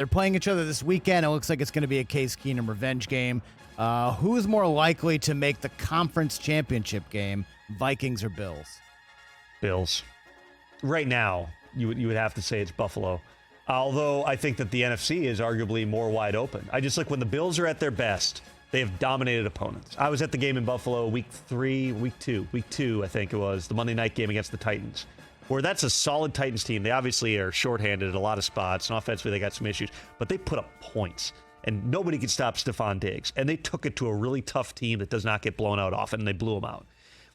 They're playing each other this weekend. It looks like it's going to be a Case Keenum revenge game. Who is more likely to make the conference championship game, Vikings or Bills? Bills. Right now, you would have to say it's Buffalo. Although I think that the NFC is arguably more wide open. I just look when the Bills are at their best, they have dominated opponents. I was at the game in Buffalo week two, I think it was, the Monday night game against the Titans, where that's a solid Titans team. They obviously are shorthanded at a lot of spots, and offensively they got some issues, but they put up points, and nobody could stop Stephon Diggs. And they took it to a really tough team that does not get blown out often, and they blew them out.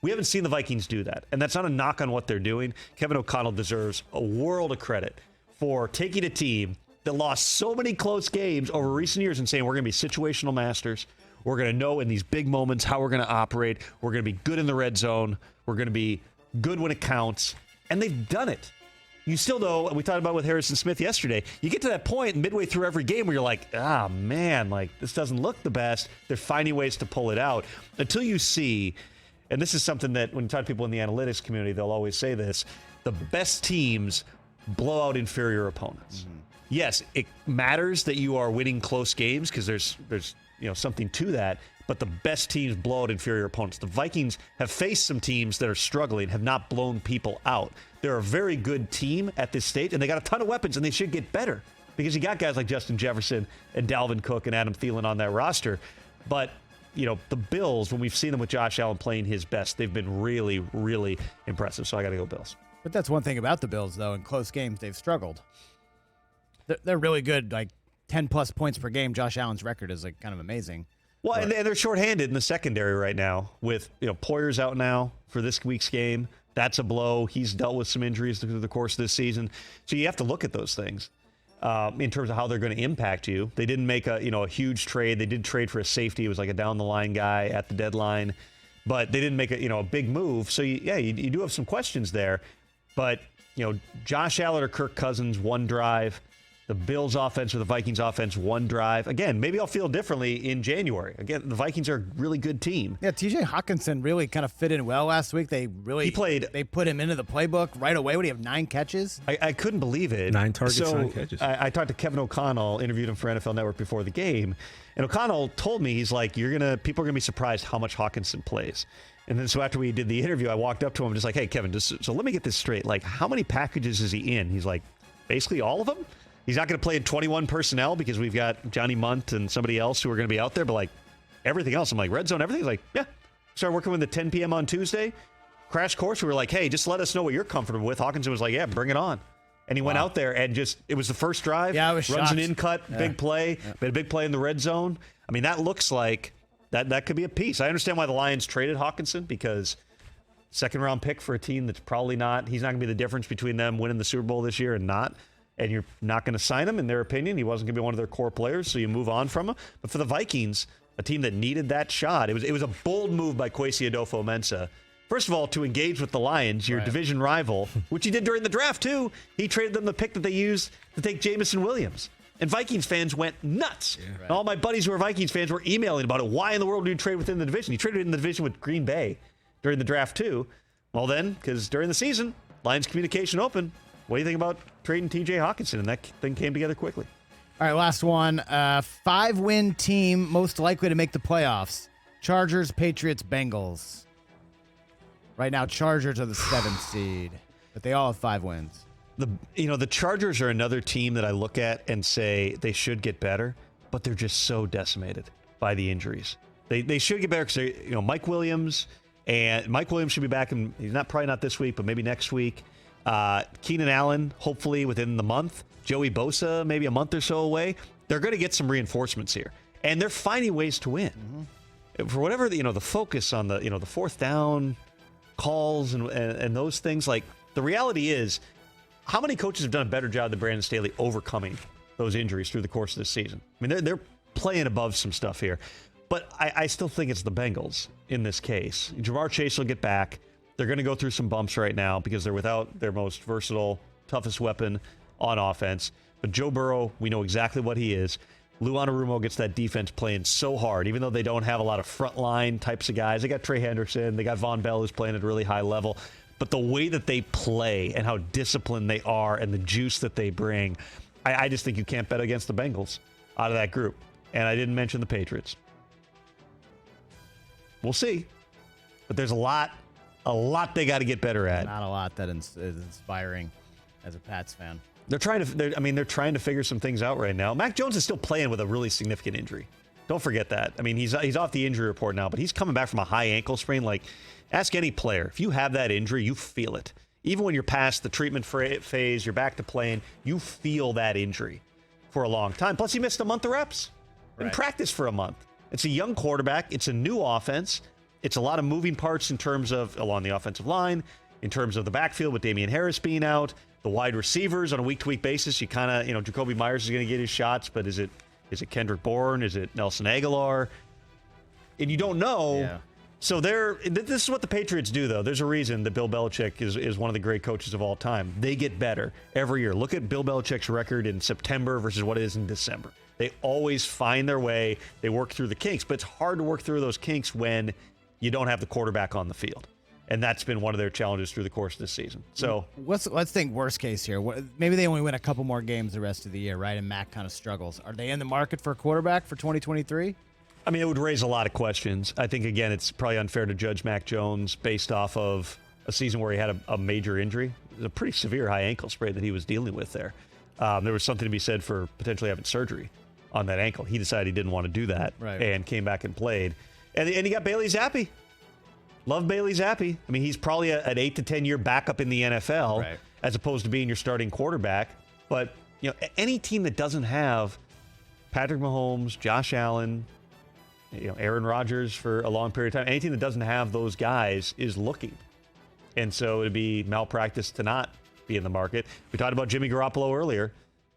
We haven't seen the Vikings do that, and that's not a knock on what they're doing. Kevin O'Connell deserves a world of credit for taking a team that lost so many close games over recent years and saying we're going to be situational masters. We're going to know in these big moments how we're going to operate. We're going to be good in the red zone. We're going to be good when it counts. And they've done it. You still know, and we talked about with Harrison Smith yesterday, you get to that point midway through every game where you're like, man, like this doesn't look the best. They're finding ways to pull it out until you see, and this is something that when you talk to people in the analytics community, they'll always say this, the best teams blow out inferior opponents. Mm-hmm. Yes, it matters that you are winning close games because there's something to that, but the best teams blow out inferior opponents. The Vikings have faced some teams that are struggling, have not blown people out. They're a very good team at this stage, and they got a ton of weapons, and they should get better because you got guys like Justin Jefferson and Dalvin Cook and Adam Thielen on that roster. But, the Bills, when we've seen them with Josh Allen playing his best, they've been really, really impressive. So I got to go Bills. But that's one thing about the Bills, though. In close games, they've struggled. They're really good, like 10-plus points per game. Josh Allen's record is like kind of amazing. Well, and they're shorthanded in the secondary right now with, Poyer's out now for this week's game. That's a blow. He's dealt with some injuries through the course of this season. So you have to look at those things in terms of how they're going to impact you. They didn't make a huge trade. They did trade for a safety. It was like a down-the-line guy at the deadline. But they didn't make a big move. So, you do have some questions there. But, Josh Allen or Kirk Cousins, one drive. The Bills offense or the Vikings offense, one drive. Again, maybe I'll feel differently in January. Again, the Vikings are a really good team. Yeah, TJ Hawkinson really kind of fit in well last week. They put him into the playbook right away. What do you have, 9 catches? I couldn't believe it. 9 targets, 9 catches. I talked to Kevin O'Connell, interviewed him for NFL Network before the game, and O'Connell told me, he's like, people are going to be surprised how much Hawkinson plays. And then so after we did the interview, I walked up to him just like, hey, Kevin, so let me get this straight. Like, how many packages is he in? He's like, basically all of them? He's not going to play in 21 personnel because we've got Johnny Munt and somebody else who are going to be out there. But, like, everything else, I'm like, red zone, everything's like, yeah. Started working with the 10 p.m. on Tuesday. Crash course, we were like, hey, just let us know what you're comfortable with. Hawkinson was like, yeah, bring it on. And he went out there and it was the first drive. Yeah, I was runs shocked. An in-cut, big play. Yeah. Made a big play in the red zone. I mean, that looks like that could be a piece. I understand why the Lions traded Hawkinson because second-round pick for a team that's probably not. He's not going to be the difference between them winning the Super Bowl this year and not. And you're not going to sign him, in their opinion. He wasn't going to be one of their core players, so you move on from him. But for the Vikings, a team that needed that shot, it was a bold move by Kwesi Adolfo-Mensah. First of all, to engage with the Lions, your division rival, which he did during the draft, too. He traded them the pick that they used to take Jamison Williams. And Vikings fans went nuts. Yeah, right. And all my buddies who are Vikings fans were emailing about it. Why in the world do you trade within the division? He traded in the division with Green Bay during the draft, too. Well, then, because during the season, Lions communication open. What do you think about trading TJ Hawkinson? And that thing came together quickly. All right, last one. 5-win team most likely to make the playoffs. Chargers, Patriots, Bengals. Right now, Chargers are the 7th seed, but they all have 5 wins. The Chargers are another team that I look at and say they should get better, but they're just so decimated by the injuries. They should get better because Mike Williams should be back, and he's probably not this week, but maybe next week. Keenan Allen, hopefully within the month. Joey Bosa, maybe a month or so away. They're going to get some reinforcements here, and they're finding ways to win. Mm-hmm. For whatever the focus on the the fourth down calls and those things. Like the reality is, how many coaches have done a better job than Brandon Staley overcoming those injuries through the course of this season? I mean, they're playing above some stuff here, but I still think it's the Bengals in this case. Jamar Chase will get back. They're going to go through some bumps right now because they're without their most versatile, toughest weapon on offense. But Joe Burrow, we know exactly what he is. Lou Anarumo gets that defense playing so hard, even though they don't have a lot of frontline types of guys. They got Trey Hendrickson. They got Von Bell, who's playing at a really high level. But the way that they play and how disciplined they are and the juice that they bring, I just think you can't bet against the Bengals out of that group. And I didn't mention the Patriots. We'll see. But there's a lot they got to get better at. Not a lot that is inspiring as a Pats fan. They're trying to figure some things out right now. Mac Jones is still playing with a really significant injury. Don't forget that. I mean, he's off the injury report now, but he's coming back from a high ankle sprain. Like, ask any player. If you have that injury, you feel it. Even when you're past the treatment phase, you're back to playing, you feel that injury for a long time. Plus, he missed a month of reps in practice for a month. It's a young quarterback. It's a new offense. It's a lot of moving parts in terms of along the offensive line, in terms of the backfield with Damian Harris being out, the wide receivers on a week-to-week basis. You kind of, Jacoby Myers is going to get his shots, but is it Kendrick Bourne? Is it Nelson Aguilar? And you don't know. Yeah. So this is what the Patriots do, though. There's a reason that Bill Belichick is one of the great coaches of all time. They get better every year. Look at Bill Belichick's record in September versus what it is in December. They always find their way. They work through the kinks, but it's hard to work through those kinks when you don't have the quarterback on the field. And that's been one of their challenges through the course of this season. So let's think worst case here. Maybe they only win a couple more games the rest of the year, right? And Mac kind of struggles. Are they in the market for a quarterback for 2023? I mean, it would raise a lot of questions. I think, again, it's probably unfair to judge Mac Jones based off of a season where he had a major injury. It was a pretty severe high ankle sprain that he was dealing with there. There was something to be said for potentially having surgery on that ankle. He decided he didn't want to do that and came back and played. And you got Bailey Zappi. Love Bailey Zappi. I mean, he's probably an 8 to 10 year backup in the NFL as opposed to being your starting quarterback. But, any team that doesn't have Patrick Mahomes, Josh Allen, Aaron Rodgers for a long period of time, any team that doesn't have those guys is looking. And so it'd be malpractice to not be in the market. We talked about Jimmy Garoppolo earlier.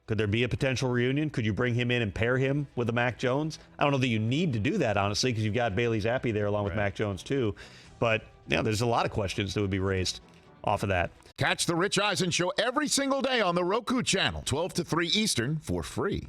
Could there be a potential reunion? Could you bring him in and pair him with a Mac Jones? I don't know that you need to do that, honestly, because you've got Bailey Zappi there along with Mac Jones, too. But, there's a lot of questions that would be raised off of that. Catch the Rich Eisen Show every single day on the Roku channel, 12 to 3 Eastern, for free.